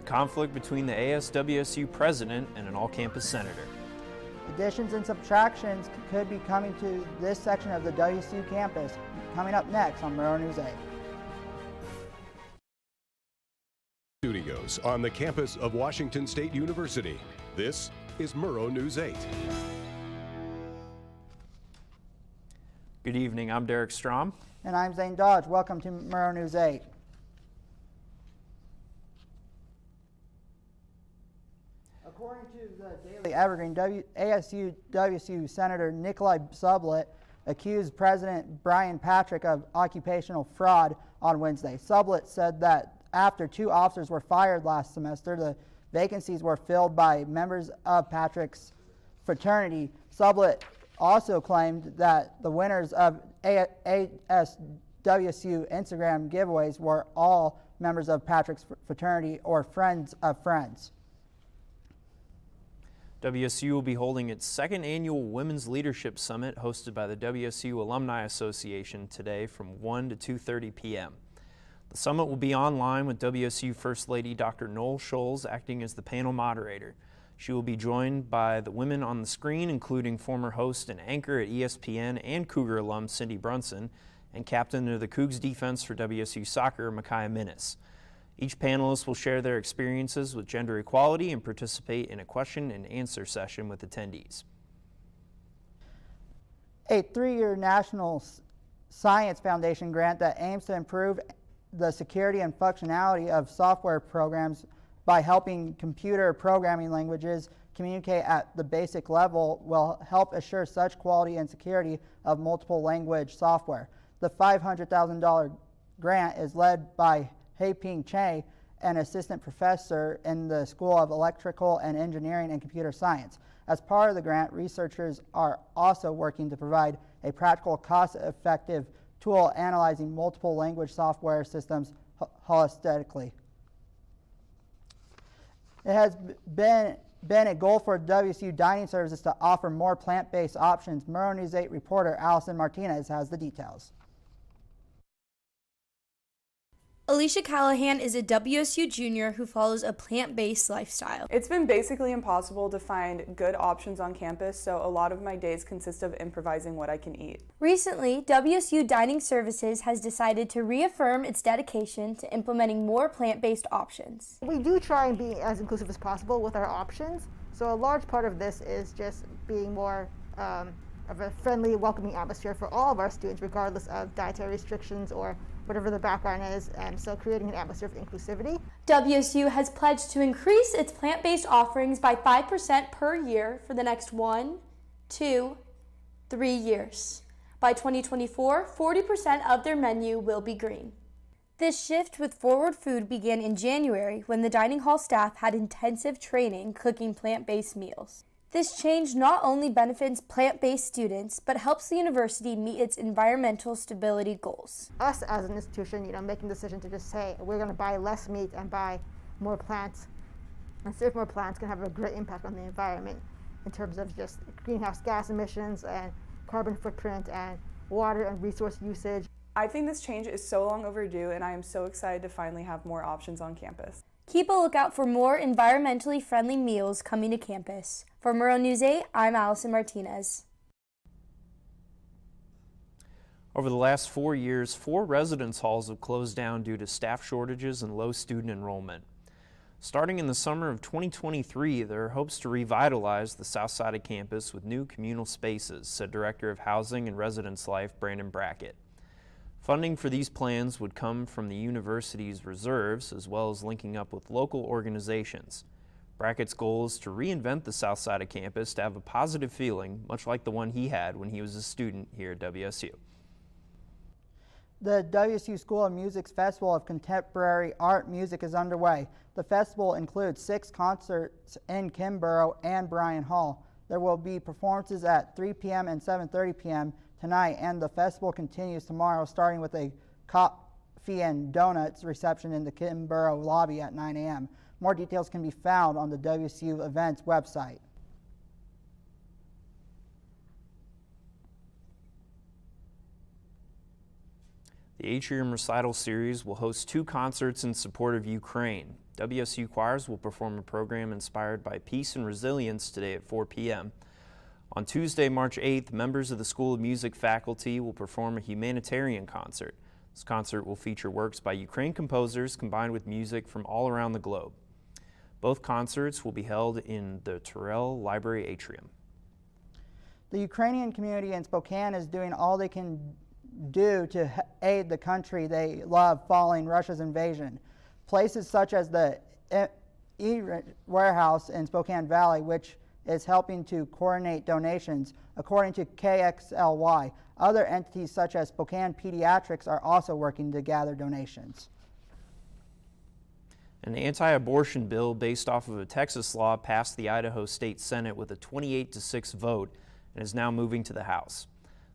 conflict between the ASWSU president and an all-campus senator. Additions and subtractions could be coming to this section of the WSU campus. Coming up next on Murrow News 8. Studios on the campus of Washington State University. This is Murrow News 8. Good evening, I'm Derek Strom. And I'm Zane Dodge. Welcome to Murrow News 8. According to the Daily Evergreen, ASU Senator Nikolai Sublett accused President Brian Patrick of occupational fraud on Wednesday. Sublett said that after 2 officers were fired last semester, the vacancies were filled by members of Patrick's fraternity. Sublett also claimed that the winners of ASWSU Instagram giveaways were all members of Patrick's fraternity or friends of friends. WSU will be holding its 2nd annual Women's Leadership Summit hosted by the WSU Alumni Association today from 1 to 2:30 p.m. The summit will be online with WSU First Lady Dr. Noel Scholes acting as the panel moderator. She will be joined by the women on the screen, including former host and anchor at ESPN and Cougar alum Cindy Brunson, and captain of the Cougs defense for WSU soccer, Micaiah Minnis. Each panelist will share their experiences with gender equality and participate in a question and answer session with attendees. A 3-year National Science Foundation grant that aims to improve the security and functionality of software programs by helping computer programming languages communicate at the basic level will help assure such quality and security of multiple language software. The $500,000 grant is led by Haiping Che, an assistant professor in the School of Electrical and Engineering and Computer Science. As part of the grant, researchers are also working to provide a practical, cost-effective tool analyzing multiple language software systems holistically. It has been a goal for WSU Dining Services to offer more plant-based options. Murrow News 8 reporter Allison Martinez has the details. Alicia Callahan is a WSU junior who follows a plant-based lifestyle. It's been basically impossible to find good options on campus, so a lot of my days consist of improvising what I can eat. Recently, WSU Dining Services has decided to reaffirm its dedication to implementing more plant-based options. We do try and be as inclusive as possible with our options, so a large part of this is just being more of a friendly, welcoming atmosphere for all of our students, regardless of dietary restrictions or whatever the background is, and so creating an atmosphere of inclusivity. WSU has pledged to increase its plant-based offerings by 5% per year for the next 1, 2, 3 years. By 2024, 40% of their menu will be green. This shift with Forward Food began in January when the dining hall staff had intensive training cooking plant-based meals. This change not only benefits plant-based students, but helps the university meet its environmental stability goals. Us as an institution, making the decision to just say we're going to buy less meat and buy more plants and serve more plants can have a great impact on the environment in terms of just greenhouse gas emissions and carbon footprint and water and resource usage. I think this change is so long overdue, and I am so excited to finally have more options on campus. Keep a lookout for more environmentally friendly meals coming to campus. For Murrow News 8, I'm Allison Martinez. Over the last 4 years, 4 residence halls have closed down due to staff shortages and low student enrollment. Starting in the summer of 2023, there are hopes to revitalize the south side of campus with new communal spaces, said Director of Housing and Residence Life Brandon Brackett. Funding for these plans would come from the university's reserves, as well as linking up with local organizations. Brackett's goal is to reinvent the south side of campus to have a positive feeling, much like the one he had when he was a student here at WSU. The WSU School of Music's Festival of Contemporary Art Music is underway. The festival includes 6 concerts in Kimborough and Bryan Hall. There will be performances at 3 p.m. and 7:30 p.m. tonight, and the festival continues tomorrow, starting with a coffee and donuts reception in the Kimborough lobby at 9 a.m. More details can be found on the WSU Events website. The Atrium Recital Series will host 2 concerts in support of Ukraine. WSU choirs will perform a program inspired by peace and resilience today at 4 p.m. On Tuesday, March 8th, members of the School of Music faculty will perform a humanitarian concert. This concert will feature works by Ukraine composers combined with music from all around the globe. Both concerts will be held in the Terrell Library atrium. The Ukrainian community in Spokane is doing all they can do to aid the country they love following Russia's invasion. Places such as the warehouse in Spokane Valley, which is helping to coordinate donations, according to KXLY. Other entities such as Spokane Pediatrics are also working to gather donations. An anti-abortion bill based off of a Texas law passed the Idaho State Senate with a 28-6 vote and is now moving to the House.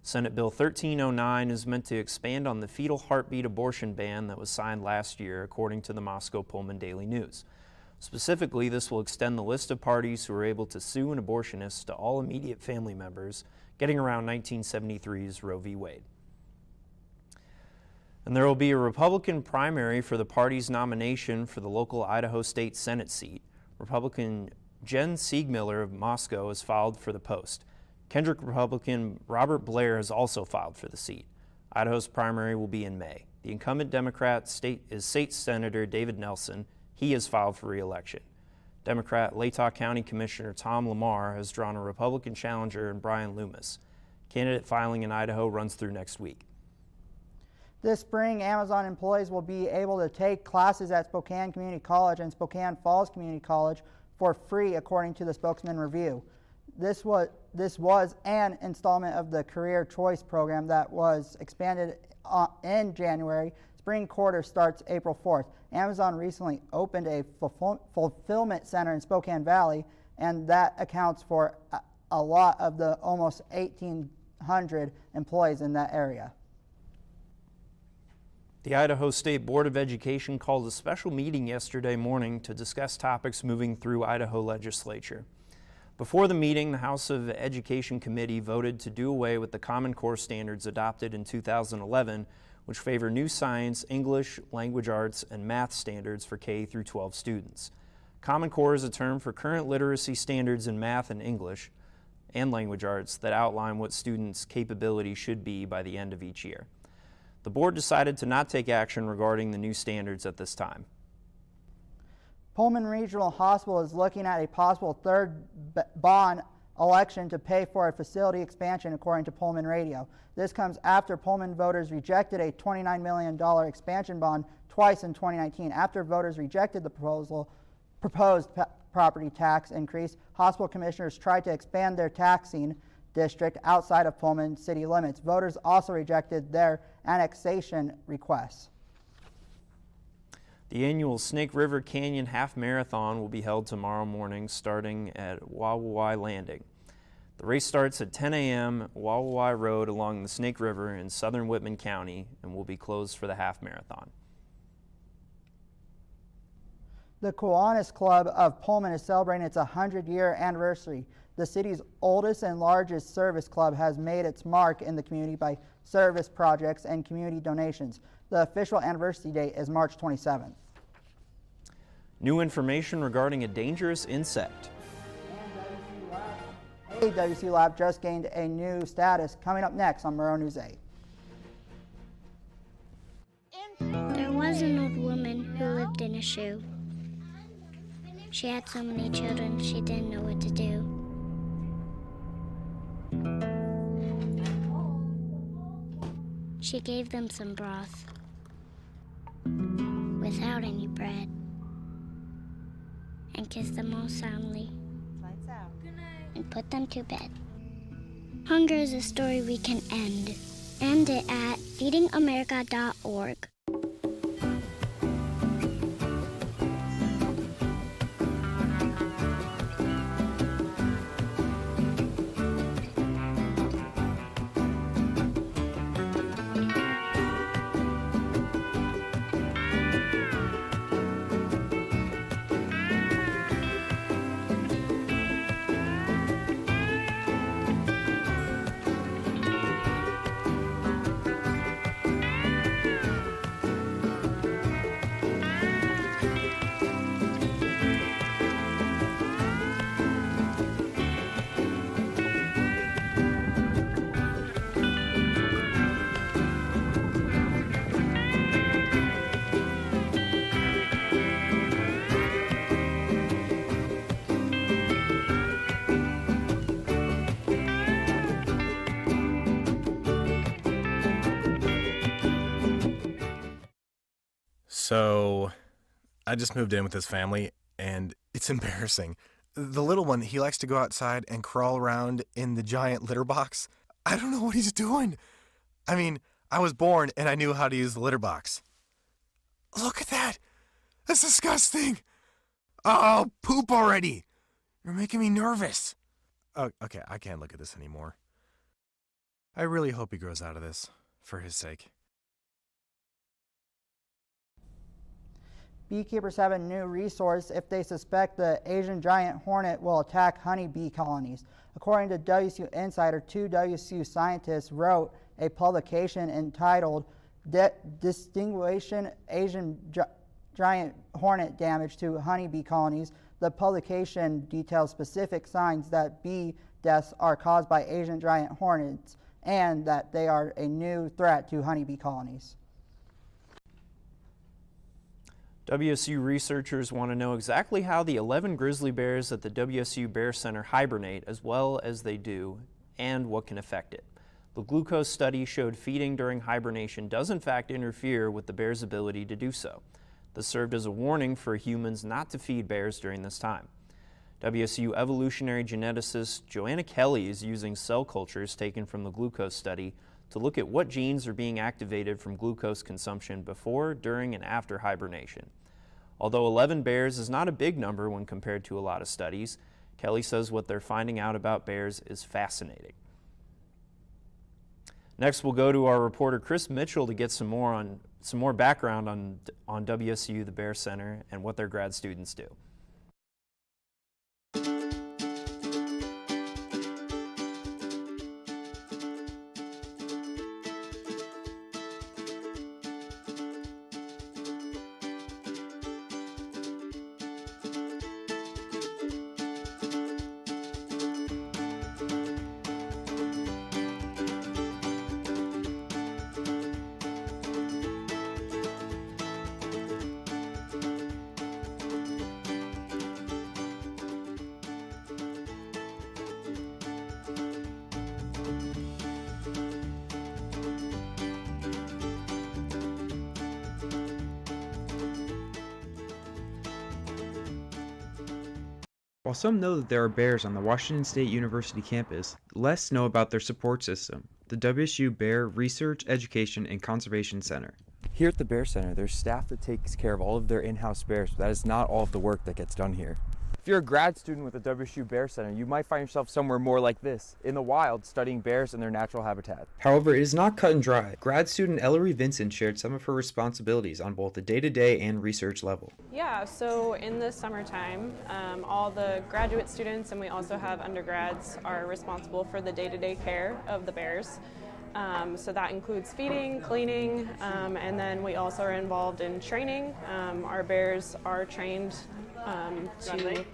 Senate Bill 1309 is meant to expand on the fetal heartbeat abortion ban that was signed last year, according to the Moscow-Pullman Daily News. Specifically, this will extend the list of parties who are able to sue an abortionist to all immediate family members, getting around 1973's Roe v. Wade. And there will be a Republican primary for the party's nomination for the local Idaho State Senate seat. Republican Jen Siegmiller of Moscow has filed for the post. Kendrick Republican Robert Blair has also filed for the seat. Idaho's primary will be in May. The incumbent Democrat is State Senator David Nelson. He has filed for re-election. Democrat Latah County Commissioner Tom Lamar has drawn a Republican challenger in Brian Loomis. Candidate filing in Idaho runs through next week. This spring, Amazon employees will be able to take classes at Spokane Community College and Spokane Falls Community College for free, according to the Spokesman Review. This was an installment of the Career Choice program that was expanded in January. Spring quarter starts April 4th. Amazon recently opened a fulfillment center in Spokane Valley, and that accounts for a lot of the almost 1,800 employees in that area. The Idaho State Board of Education called a special meeting yesterday morning to discuss topics moving through Idaho legislature. Before the meeting, the House of Education Committee voted to do away with the Common Core standards adopted in 2011, which favor new science, English, language arts, and math standards for K through 12 students. Common Core is a term for current literacy standards in math and English and language arts that outline what students' capability should be by the end of each year. The board decided to not take action regarding the new standards at this time. Pullman Regional Hospital is looking at a possible third bond election to pay for a facility expansion, according to Pullman Radio. This comes after Pullman voters rejected a $29 million expansion bond twice in 2019. After voters rejected the proposed property tax increase, hospital commissioners tried to expand their taxing district outside of Pullman city limits. Voters also rejected their annexation requests. The annual Snake River Canyon Half Marathon will be held tomorrow morning starting at Wawawai Landing. The race starts at 10 a.m. Wawawai Road along the Snake River in southern Whitman County and will be closed for the half marathon. The Kiwanis Club of Pullman is celebrating its 100-year anniversary. The city's oldest and largest service club has made its mark in the community by service projects and community donations. The official anniversary date is March 27th. New information regarding a dangerous insect. WC Lab just gained a new status. Coming up next on Murrow News 8. There was an old woman who lived in a shoe. She had so many children she didn't know what to do. She gave them some broth without any bread and kissed them all soundly and put them to bed. Hunger is a story we can end. End it at feedingamerica.org. So, I just moved in with his family, and it's embarrassing. The little one, he likes to go outside and crawl around in the giant litter box. I don't know what he's doing. I mean, I was born and I knew how to use the litter box. Look at that! That's disgusting! Oh, poop already! You're making me nervous. Oh, okay, I can't look at this anymore. I really hope he grows out of this, for his sake. Beekeepers have a new resource if they suspect the Asian giant hornet will attack honeybee colonies. According to WSU Insider, 2 WSU scientists wrote a publication entitled Distinguishing Asian Giant Hornet Damage to Honeybee Colonies. The publication details specific signs that bee deaths are caused by Asian giant hornets and that they are a new threat to honeybee colonies. WSU researchers want to know exactly how the 11 grizzly bears at the WSU Bear Center hibernate, as well as they do, and what can affect it. The glucose study showed feeding during hibernation does in fact interfere with the bear's ability to do so. This served as a warning for humans not to feed bears during this time. WSU evolutionary geneticist Joanna Kelly is using cell cultures taken from the glucose study to look at what genes are being activated from glucose consumption before, during, and after hibernation. Although 11 bears is not a big number when compared to a lot of studies, Kelly says what they're finding out about bears is fascinating. Next, we'll go to our reporter Chris Mitchell to get some more background on WSU, the Bear Center, and what their grad students do. While some know that there are bears on the Washington State University campus, less know about their support system, the WSU Bear Research, Education, and Conservation Center. Here at the Bear Center, there's staff that takes care of all of their in-house bears, but that is not all of the work that gets done here. If you're a grad student with the WSU Bear Center, you might find yourself somewhere more like this, in the wild, studying bears in their natural habitat. However, it is not cut and dry. Grad student Ellery Vincent shared some of her responsibilities on both the day-to-day and research level. Yeah, so in the summertime, all the graduate students, and we also have undergrads, are responsible for the day-to-day care of the bears. So that includes feeding, cleaning, and then we also are involved in training. Our bears are trained to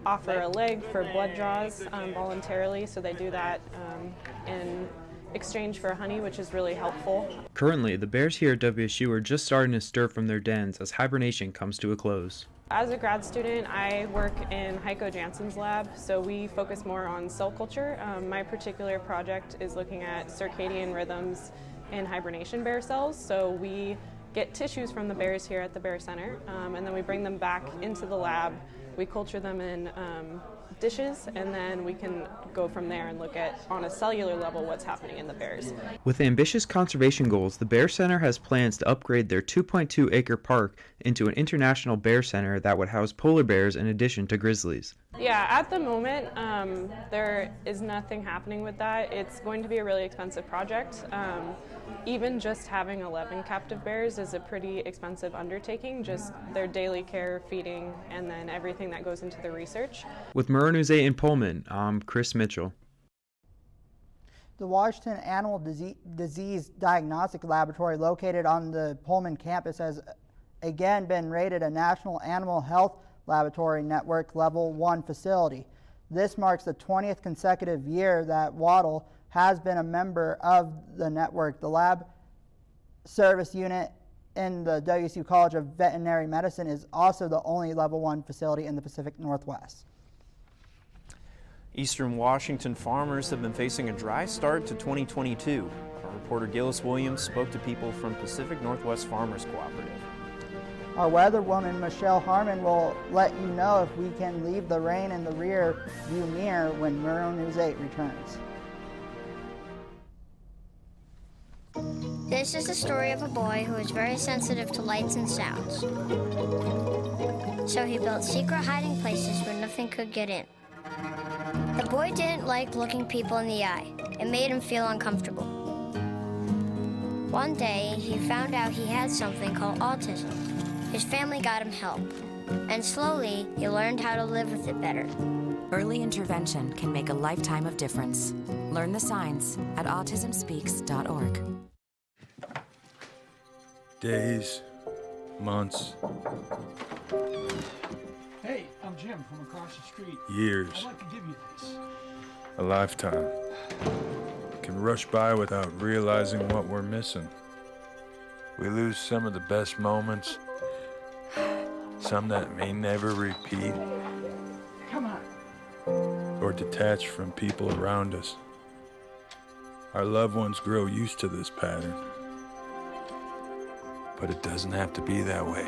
offer a leg for blood draws voluntarily, so they do that in exchange for honey, which is really helpful. Currently, the bears here at WSU are just starting to stir from their dens as hibernation comes to a close. As a grad student, I work in Heiko Jansen's lab, so we focus more on cell culture. My particular project is looking at circadian rhythms in hibernation bear cells. So we get tissues from the bears here at the Bear Center, and then we bring them back into the lab. We culture them in dishes, and then we can go from there and look at, on a cellular level, what's happening in the bears. With ambitious conservation goals, the Bear Center has plans to upgrade their 2.2-acre park into an international bear center that would house polar bears in addition to grizzlies. Yeah, at the moment, there is nothing happening with that. It's going to be a really expensive project. Even just having 11 captive bears is a pretty expensive undertaking, just their daily care, feeding, and then everything that goes into the research. With Murrow News 8 in Pullman, I'm Chris Mitchell. The Washington Animal Disease Diagnostic Laboratory located on the Pullman campus has again been rated a National Animal Health Laboratory Network Level 1 facility. This marks the 20th consecutive year that Waddle has been a member of the network. The lab service unit in the WSU College of Veterinary Medicine is also the only Level 1 facility in the Pacific Northwest. Eastern Washington farmers have been facing a dry start to 2022. Our reporter Gillis Williams spoke to people from Pacific Northwest Farmers Cooperative. Our weather woman, Michelle Harmon, will let you know if we can leave the rain in the rear view mirror when Murrow News 8 returns. This is the story of a boy who is very sensitive to lights and sounds. So he built secret hiding places where nothing could get in. The boy didn't like looking people in the eye. It made him feel uncomfortable. One day, he found out he had something called autism. His family got him help, and slowly, he learned how to live with it better. Early intervention can make a lifetime of difference. Learn the signs at autismspeaks.org. Days, months, Hey, I'm Jim from across the street. years, I'd like to give you this. a lifetime can rush by without realizing what we're missing. We lose some of the best moments, some that may never repeat, Come on. or detach from people around us. Our loved ones grow used to this pattern, but it doesn't have to be that way.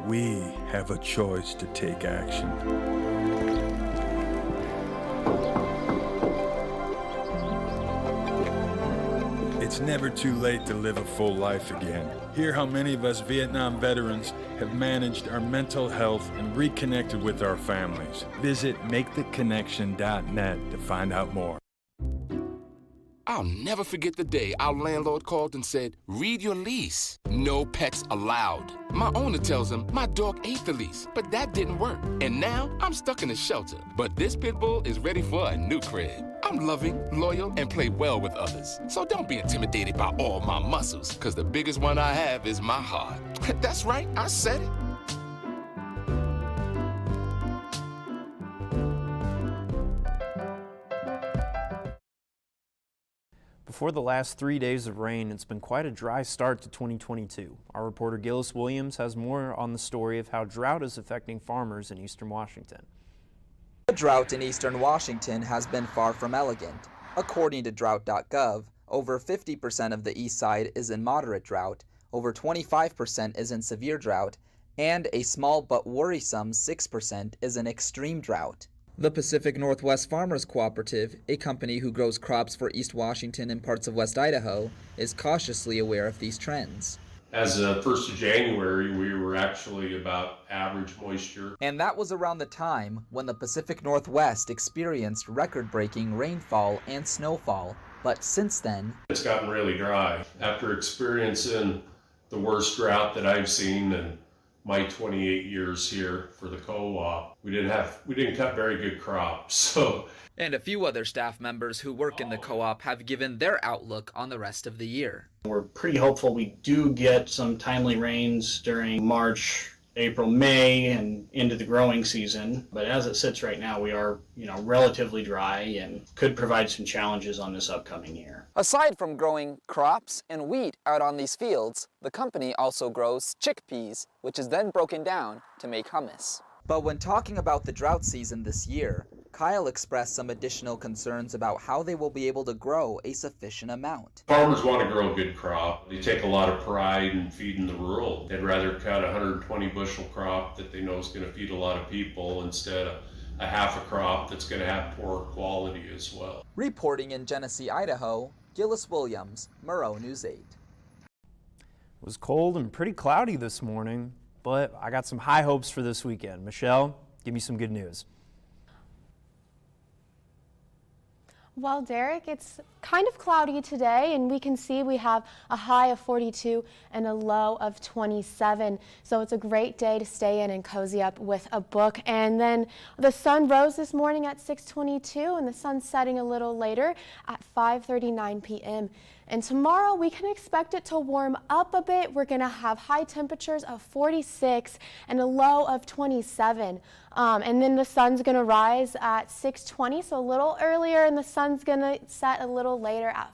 We have a choice to take action. It's never too late to live a full life again. Hear how many of us Vietnam veterans have managed our mental health and reconnected with our families. Visit maketheconnection.net to find out more. I'll never forget the day our landlord called and said, read your lease. No pets allowed. My owner tells him my dog ate the lease, but that didn't work. And now I'm stuck in a shelter. But this pit bull is ready for a new crib. I'm loving, loyal, and play well with others. So don't be intimidated by all my muscles, because the biggest one I have is my heart. That's right, I said it. Before the last 3 days of rain, it's been quite a dry start to 2022. Our reporter Gillis Williams has more on the story of how drought is affecting farmers in eastern Washington. The drought in eastern Washington has been far from elegant. According to drought.gov, over 50% of the east side is in moderate drought, over 25% is in severe drought, and a small but worrisome 6% is in extreme drought. The Pacific Northwest Farmers Cooperative, a company who grows crops for East Washington and parts of West Idaho, is cautiously aware of these trends. As of 1st of January, we were actually about average moisture. And that was around the time when the Pacific Northwest experienced record-breaking rainfall and snowfall. But since then, it's gotten really dry. After experiencing the worst drought that I've seen in my 28 years here for the co-op, we didn't cut very good crops. And a few other staff members who work in the co-op have given their outlook on the rest of the year. We're pretty hopeful we do get some timely rains during March, April, May, and into the growing season. But as it sits right now, we are, relatively dry and could provide some challenges on this upcoming year. Aside from growing crops and wheat out on these fields, the company also grows chickpeas, which is then broken down to make hummus. But when talking about the drought season this year, Kyle expressed some additional concerns about how they will be able to grow a sufficient amount. Farmers want to grow a good crop. They take a lot of pride in feeding the rural. They'd rather cut a 120 bushel crop that they know is going to feed a lot of people instead of a half a crop that's going to have poor quality as well. Reporting in Genesee, Idaho, Gillis Williams, Murrow News 8. It was cold and pretty cloudy this morning, but I got some high hopes for this weekend. Michelle, give me some good news. Well, Derek, it's kind of cloudy today, and we can see we have a high of 42 and a low of 27. So it's a great day to stay in and cozy up with a book. And then the sun rose this morning at 6:22, and the sun's setting a little later at 5:39 p.m. And tomorrow we can expect it to warm up a bit. We're going to have high temperatures of 46 and a low of 27. And then the sun's going to rise at 6:20, so a little earlier, and the sun's going to set a little later at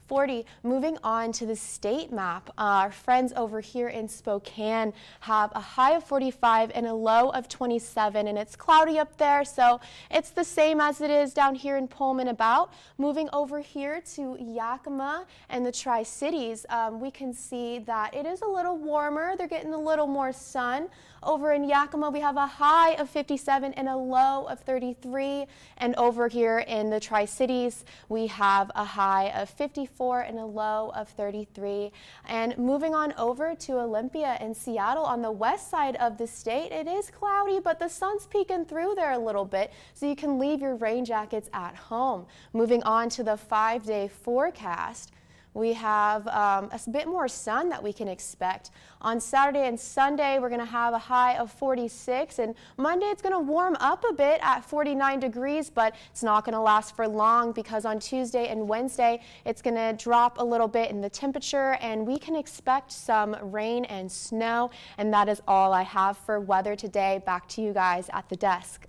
40. Moving on to the state map, our friends over here in Spokane have a high of 45 and a low of 27, and it's cloudy up there, so it's the same as it is down here in Pullman about. Moving over here to Yakima and the Tri-Cities, we can see that it is a little warmer. They're getting a little more sun. Over in Yakima, we have a high of 57 and a low of 33, and over here in the Tri-Cities, we have a high of 54 and a low of 33. And moving on over to Olympia and Seattle on the west side of the state, it is cloudy, but the sun's peeking through there a little bit, so you can leave your rain jackets at home. Moving on to the 5-day forecast, we have a bit more sun that we can expect. On Saturday and Sunday, we're going to have a high of 46, and Monday it's going to warm up a bit at 49 degrees, but it's not going to last for long because on Tuesday and Wednesday, it's going to drop a little bit in the temperature, and we can expect some rain and snow, and that is all I have for weather today. Back to you guys at the desk.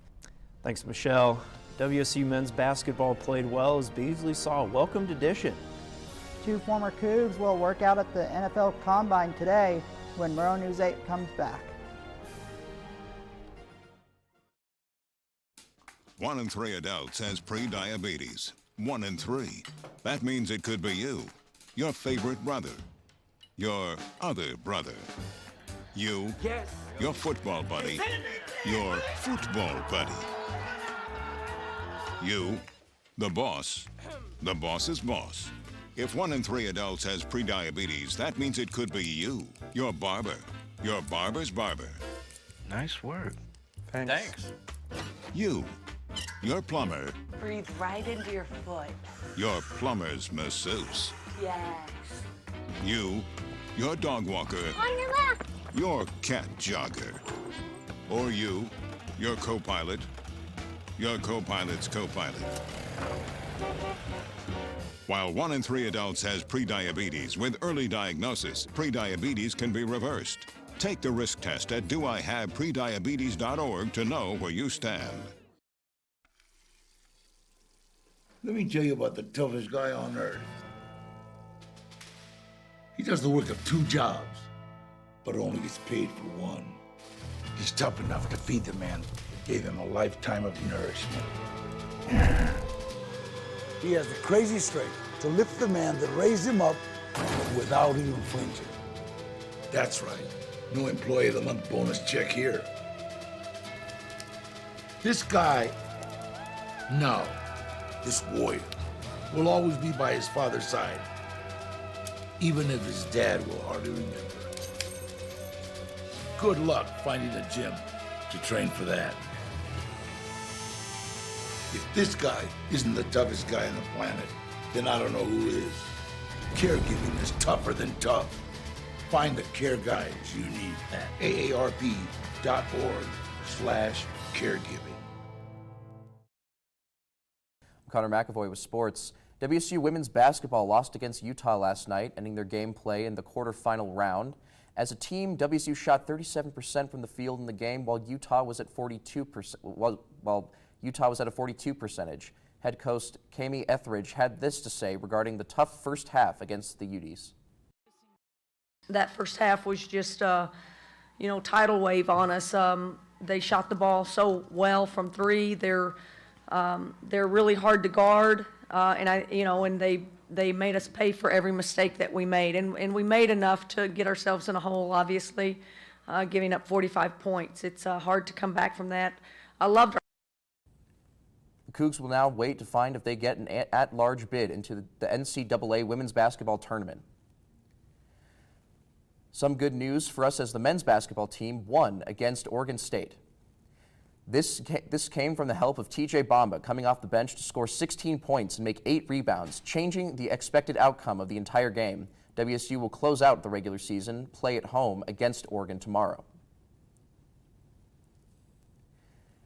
Thanks, Michelle. WSU men's basketball played well as Beasley saw a welcomed addition. 2 former Cougs will work out at the NFL Combine today when Murrow News 8 comes back. 1 in 3 adults has pre-diabetes. 1 in 3. That means it could be you, your favorite brother, your other brother, you, your football buddy, your football buddy, you, the boss's boss. If 1 in 3 adults has prediabetes, that means it could be you, your barber, your barber's barber. Nice work. Thanks. You, your plumber, Breathe right into your foot. your plumber's masseuse. Yes. You, your dog walker, On your left. your cat jogger. Or you, your co-pilot, your co-pilot's co-pilot. While 1 in 3 adults has prediabetes, with early diagnosis, prediabetes can be reversed. Take the risk test at doihaveprediabetes.org to know where you stand. Let me tell you about the toughest guy on earth. He does the work of 2 jobs, but only gets paid for 1. He's tough enough to feed the man that gave him a lifetime of nourishment. He has the crazy strength to lift the man that raised him up without even flinching. That's right. No employee of the month bonus check here. This guy, this warrior, will always be by his father's side, even if his dad will hardly remember. Good luck finding a gym to train for that. If this guy isn't the toughest guy on the planet, then I don't know who is. Caregiving is tougher than tough. Find the care guides you need at aarp.org/caregiving. Connor McAvoy with sports. WSU women's basketball lost against Utah last night, ending their game play in the quarterfinal round. As a team, WSU shot 37% from the field in the game, while Utah was at 42%. While Utah was at a 42 percentage. Head coach Kami Etheridge had this to say regarding the tough first half against the Utes. That first half was just, tidal wave on us. They shot the ball so well from 3. They're really hard to guard, and they made us pay for every mistake that we made, and we made enough to get ourselves in a hole. Obviously, giving up 45 points. It's hard to come back from that. I loved our. The Cougs will now wait to find if they get an at-large bid into the NCAA women's basketball tournament. Some good news for us as the men's basketball team won against Oregon State. This came from the help of TJ Bamba coming off the bench to score 16 points and make 8 rebounds, changing the expected outcome of the entire game. WSU will close out the regular season, play at home against Oregon tomorrow.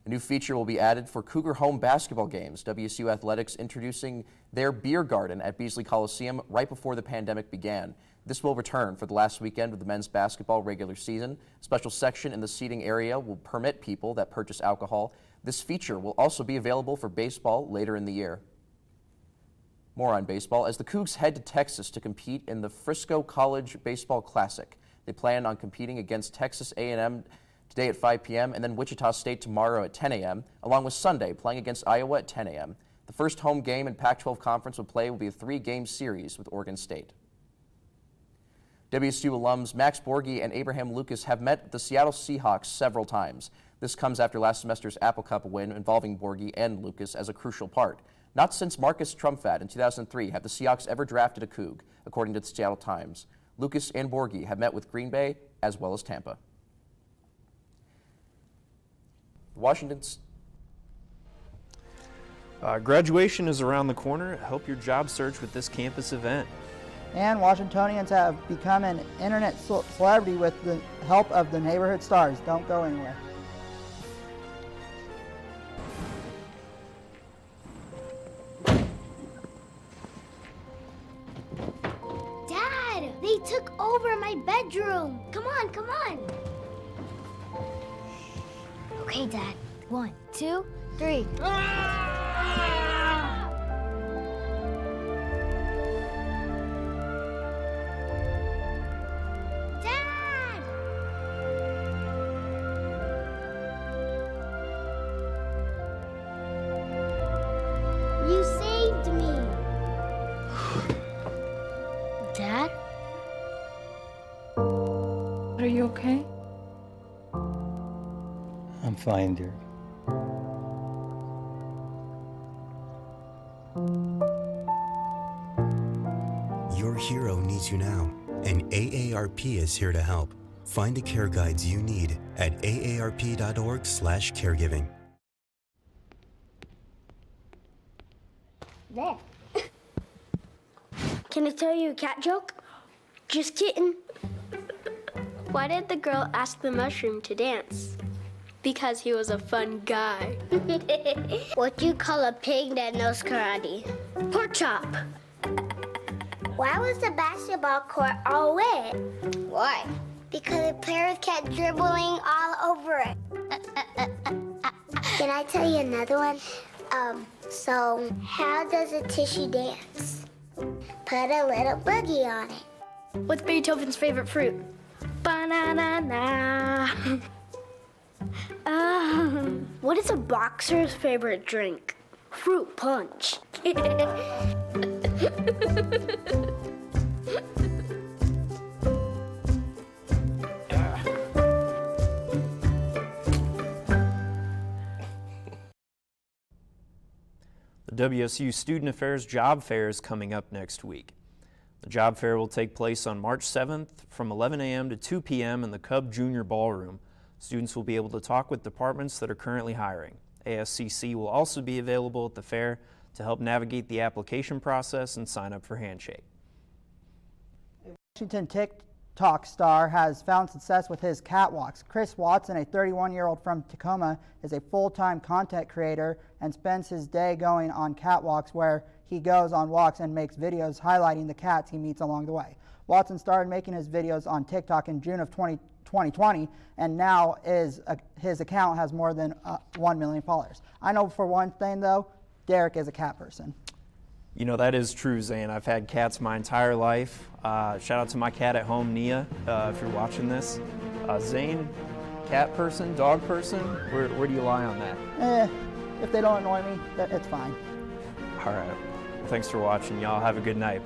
A new feature will be added for Cougar home basketball games. WSU Athletics introducing their beer garden at Beasley Coliseum right before the pandemic began. This will return for the last weekend of the men's basketball regular season. A special section in the seating area will permit people that purchase alcohol. This feature will also be available for baseball later in the year. More on baseball as the Cougs head to Texas to compete in the Frisco College Baseball Classic. They plan on competing against Texas A&M today at 5 p.m. and then Wichita State tomorrow at 10 a.m., along with Sunday playing against Iowa at 10 a.m. The first home game in Pac-12 Conference will be a 3-game series with Oregon State. WSU alums Max Borghi and Abraham Lucas have met the Seattle Seahawks several times. This comes after last semester's Apple Cup win involving Borghi and Lucas as a crucial part. Not since Marcus Trumfad in 2003 have the Seahawks ever drafted a Coug, according to the Seattle Times. Lucas and Borghi have met with Green Bay as well as Tampa. Washington's Graduation is around the corner. Help your job search with this campus event. And Washingtonians have become an internet celebrity with the help of the neighborhood stars. Don't go anywhere. Dad, they took over my bedroom. Come on, come on. Okay, Dad. 1, 2, 3. You saved me. Dad? Are you okay? I'm fine, dear. Your hero needs you now, and AARP is here to help. Find the care guides you need at aarp.org/caregiving. There. Can I tell you a cat joke? Just kidding. Why did the girl ask the mushroom to dance? Because he was a fun guy. What do you call a pig that knows karate? Pork chop. Why was the basketball court all wet? Why? Because the players kept dribbling all over it. Can I tell you another one? So how does a tissue dance? Put a little boogie on it. What's Beethoven's favorite fruit? Banana. What is a boxer's favorite drink? Fruit punch. The WSU Student Affairs Job Fair is coming up next week. The job fair will take place on March 7th from 11 a.m. to 2 p.m. in the Cub Junior Ballroom. Students will be able to talk with departments that are currently hiring. ASCC will also be available at the fair to help navigate the application process and sign up for Handshake. Washington TikTok star has found success with his catwalks. Chris Watson, a 31-year-old from Tacoma, is a full-time content creator and spends his day going on catwalks where he goes on walks and makes videos highlighting the cats he meets along the way. Watson started making his videos on TikTok in June of 2020, and now his account has more than 1 million followers. I know for one thing, though, Derek is a cat person. You know, that is true, Zane. I've had cats my entire life. Shout out to my cat at home, Nia, if you're watching this. Zane, cat person, dog person, where do you lie on that? If they don't annoy me, it's fine. All right. Thanks for watching, y'all. Have a good night.